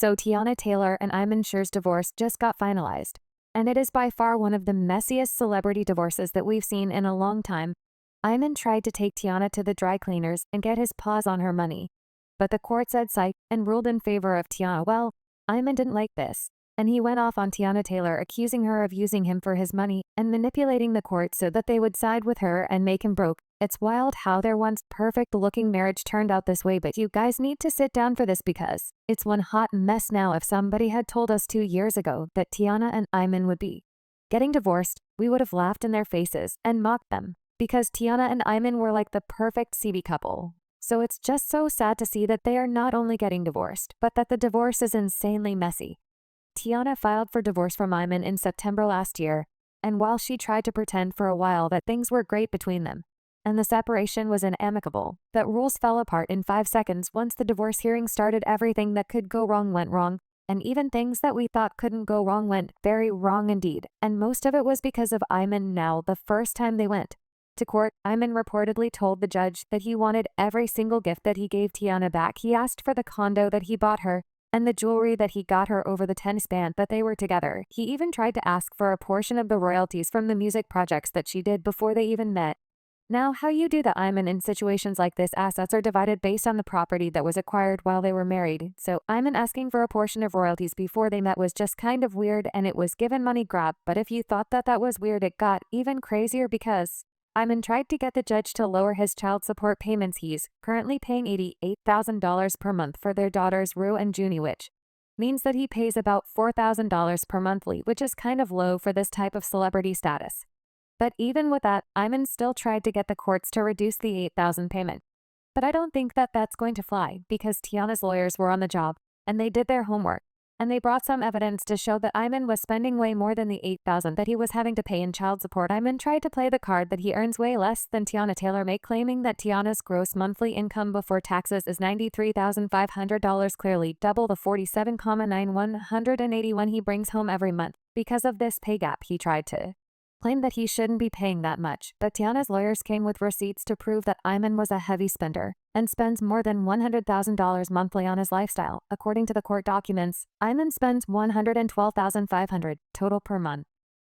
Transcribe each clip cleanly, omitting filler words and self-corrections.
So Teyana Taylor and Iman Shumpert's divorce just got finalized, and it is by far one of the messiest celebrity divorces that we've seen in a long time. Iman tried to take Teyana to the dry cleaners and get his paws on her money, but the court said psych and ruled in favor of Teyana. Well, Iman didn't like this, and he went off on Teyana Taylor, accusing her of using him for his money and manipulating the court so that they would side with her and make him broke. It's wild how their once perfect-looking marriage turned out this way, but you guys need to sit down for this because it's one hot mess now. If somebody had told us 2 years ago that Teyana and Iman would be getting divorced, we would have laughed in their faces and mocked them, because Teyana and Iman were like the perfect CB couple. So it's just so sad to see that they are not only getting divorced, but that the divorce is insanely messy. Teyana filed for divorce from Iman in September last year, and while she tried to pretend for a while that things were great between them, and the separation was amicable, that rules fell apart in 5 seconds once the divorce hearing started. Everything that could go wrong went wrong, and even things that we thought couldn't go wrong went very wrong indeed, and most of it was because of Iman. Now, the first time they went to court, Iman reportedly told the judge that he wanted every single gift that he gave Teyana back. He asked for the condo that he bought her and the jewelry that he got her over the 10 span that they were together. He even tried to ask for a portion of the royalties from the music projects that she did before they even met. Now, how you do that, Iman, in situations like this, assets are divided based on the property that was acquired while they were married. So Iman asking for a portion of royalties before they met was just kind of weird, and it was given money grab. But if you thought that was weird, it got even crazier because Iman tried to get the judge to lower his child support payments. He's currently paying $88,000 per month for their daughters Rue and Junie, which means that he pays about $4,000 per monthly, which is kind of low for this type of celebrity status. But even with that, Iman still tried to get the courts to reduce the $8,000 payment. But I don't think that that's going to fly, because Teyana's lawyers were on the job, and they did their homework, and they brought some evidence to show that Iman was spending way more than the $8,000 that he was having to pay in child support. Iman tried to play the card that he earns way less than Teyana Taylor make, claiming that Teyana's gross monthly income before taxes is $93,500, clearly double the $47,981 he brings home every month. Because of this pay gap, he tried to claim that he shouldn't be paying that much, but Teyana's lawyers came with receipts to prove that Iman was a heavy spender and spends more than $100,000 monthly on his lifestyle. According to the court documents, Iman spends $112,500 total per month.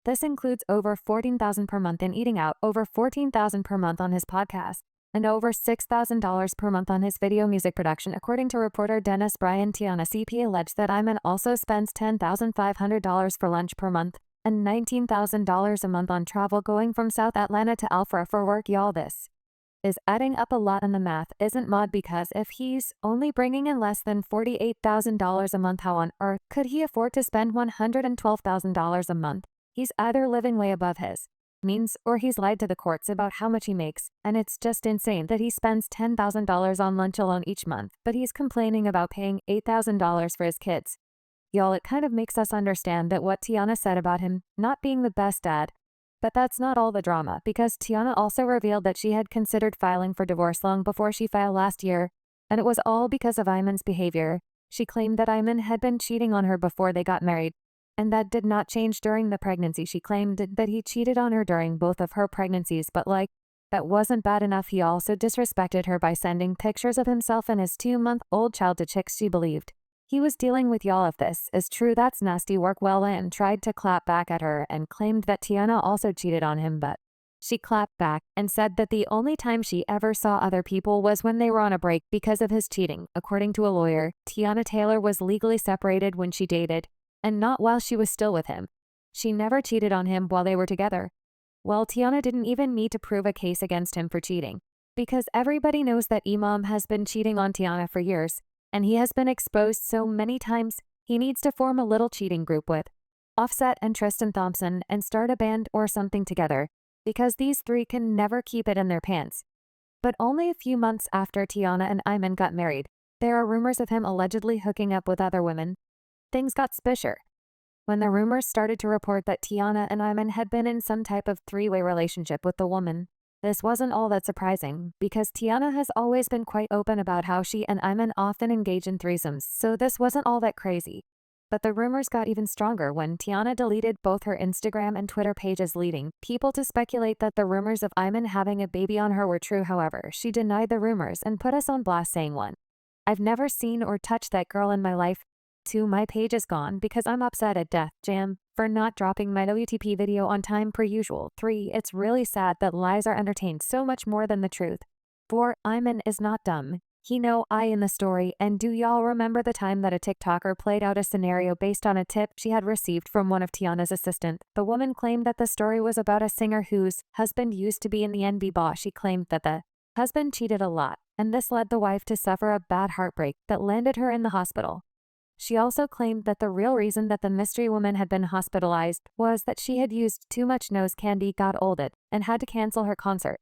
This includes over $14,000 per month in eating out, over $14,000 per month on his podcast, and over $6,000 per month on his video music production. According to reporter Dennis Bryan, Teyana CP alleged that Iman also spends $10,500 for lunch per month and $19,000 a month on travel going from South Atlanta to Alpha for work. Y'all, this is adding up a lot, and the math isn't mod, because if he's only bringing in less than $48,000 a month, how on earth could he afford to spend $112,000 a month? He's either living way above his means or he's lied to the courts about how much he makes, and it's just insane that he spends $10,000 on lunch alone each month, but he's complaining about paying $8,000 for his kids. Y'all, it kind of makes us understand that what Teyana said about him not being the best dad. But that's not all the drama, because Teyana also revealed that she had considered filing for divorce long before she filed last year, and it was all because of Iman's behavior. She claimed that Iman had been cheating on her before they got married, and that did not change during the pregnancy. She claimed that he cheated on her during both of her pregnancies, but like that wasn't bad enough, he also disrespected her by sending pictures of himself and his 2-month-old child to chicks she believed he was dealing with. Y'all, if this is true, that's nasty work. Well, Iman tried to clap back at her and claimed that Teyana also cheated on him, but she clapped back and said that the only time she ever saw other people was when they were on a break because of his cheating. According to a lawyer, Teyana Taylor was legally separated when she dated, and not while she was still with him. She never cheated on him while they were together. Well, Teyana didn't even need to prove a case against him for cheating, because everybody knows that Iman has been cheating on Teyana for years, and he has been exposed so many times. He needs to form a little cheating group with Offset and Tristan Thompson and start a band or something together, because these three can never keep it in their pants. But only a few months after Teyana and Iman got married, there are rumors of him allegedly hooking up with other women. Things got spisher when the rumors started to report that Teyana and Iman had been in some type of 3-way relationship with the woman. This wasn't all that surprising, because Teyana has always been quite open about how she and Iman often engage in threesomes, so this wasn't all that crazy. But the rumors got even stronger when Teyana deleted both her Instagram and Twitter pages, leading people to speculate that the rumors of Iman having a baby on her were true. However, she denied the rumors and put us on blast, saying, "1. I've never seen or touched that girl in my life. 2. My page is gone because I'm upset at Def Jam for not dropping my WTP video on time per usual. 3. It's really sad that lies are entertained so much more than the truth. 4. Iman is not dumb. He know I in the story, and do y'all remember the time that a TikToker played out a scenario based on a tip she had received from one of Teyana's assistants? The woman claimed that the story was about a singer whose husband used to be in the NB Boss. She claimed that the husband cheated a lot, and this led the wife to suffer a bad heartbreak that landed her in the hospital. She also claimed that the real reason that the mystery woman had been hospitalized was that she had used too much nose candy, got olded, and had to cancel her concert.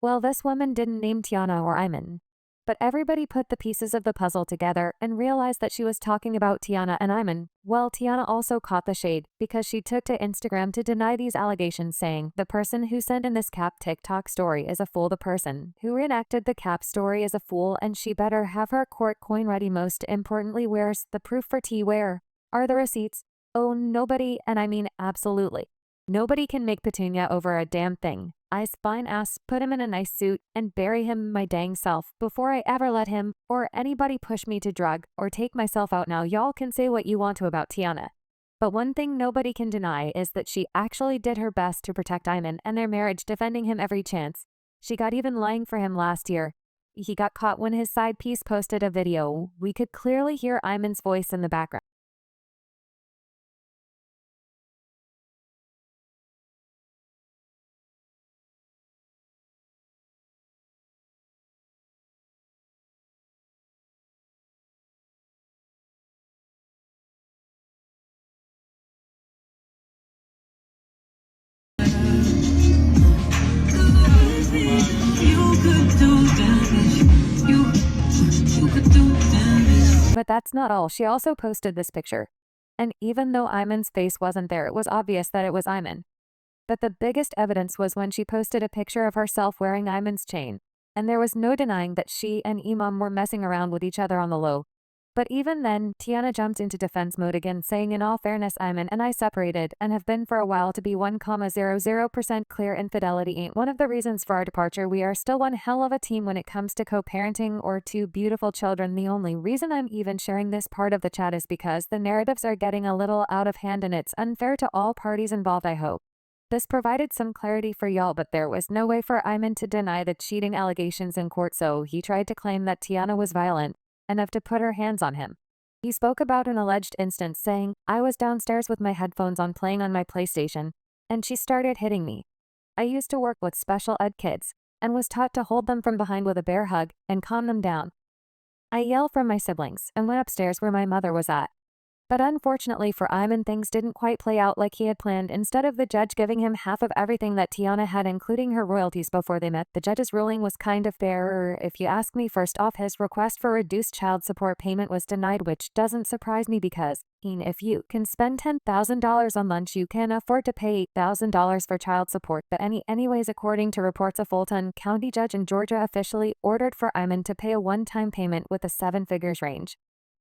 Well, this woman didn't name Teyana or Iman, but everybody put the pieces of the puzzle together and realized that she was talking about Teyana and Iman. Well, Teyana also caught the shade because she took to Instagram to deny these allegations, saying, "The person who sent in this cap TikTok story is a fool. The person who reenacted the cap story is a fool, and she better have her court coin ready. Most importantly, where's the proof for T? Where are the receipts?" Oh, nobody, and I mean absolutely nobody, can make Petunia over a damn thing. I's fine ass put him in a nice suit and bury him my dang self before I ever let him or anybody push me to drug or take myself out. Now y'all can say what you want to about Teyana, but one thing nobody can deny is that she actually did her best to protect Iman and their marriage, defending him every chance. She got even lying for him last year. He got caught when his side piece posted a video. We could clearly hear Iman's voice in the background. But that's not all. She also posted this picture. And even though Iman's face wasn't there, it was obvious that it was Iman. But the biggest evidence was when she posted a picture of herself wearing Iman's chain. And there was no denying that she and Iman were messing around with each other on the low. But even then, Teyana jumped into defense mode again, saying, "In all fairness, Iman and I separated and have been for a while. To be 1,00% clear, infidelity ain't one of the reasons for our departure. We are still one hell of a team when it comes to co-parenting or 2 beautiful children. The only reason I'm even sharing this part of the chat is because the narratives are getting a little out of hand and it's unfair to all parties involved. I hope this provided some clarity for y'all." But there was no way for Iman to deny the cheating allegations in court, so he tried to claim that Teyana was violent enough to put her hands on him. He spoke about an alleged instance, saying, "I was downstairs with my headphones on playing on my PlayStation, and she started hitting me. I used to work with special ed kids and was taught to hold them from behind with a bear hug and calm them down. I yelled from my siblings and went upstairs where my mother was at. But unfortunately for Iman, things didn't quite play out like he had planned. Instead of the judge giving him half of everything that Teyana had, including her royalties before they met, the judge's ruling was kind of fairer, if you ask me. First off, his request for reduced child support payment was denied, which doesn't surprise me because, if you can spend $10,000 on lunch, you can afford to pay $8,000 for child support. But anyways, according to reports, a Fulton County judge in Georgia officially ordered for Iman to pay a one-time payment with a 7 figures range.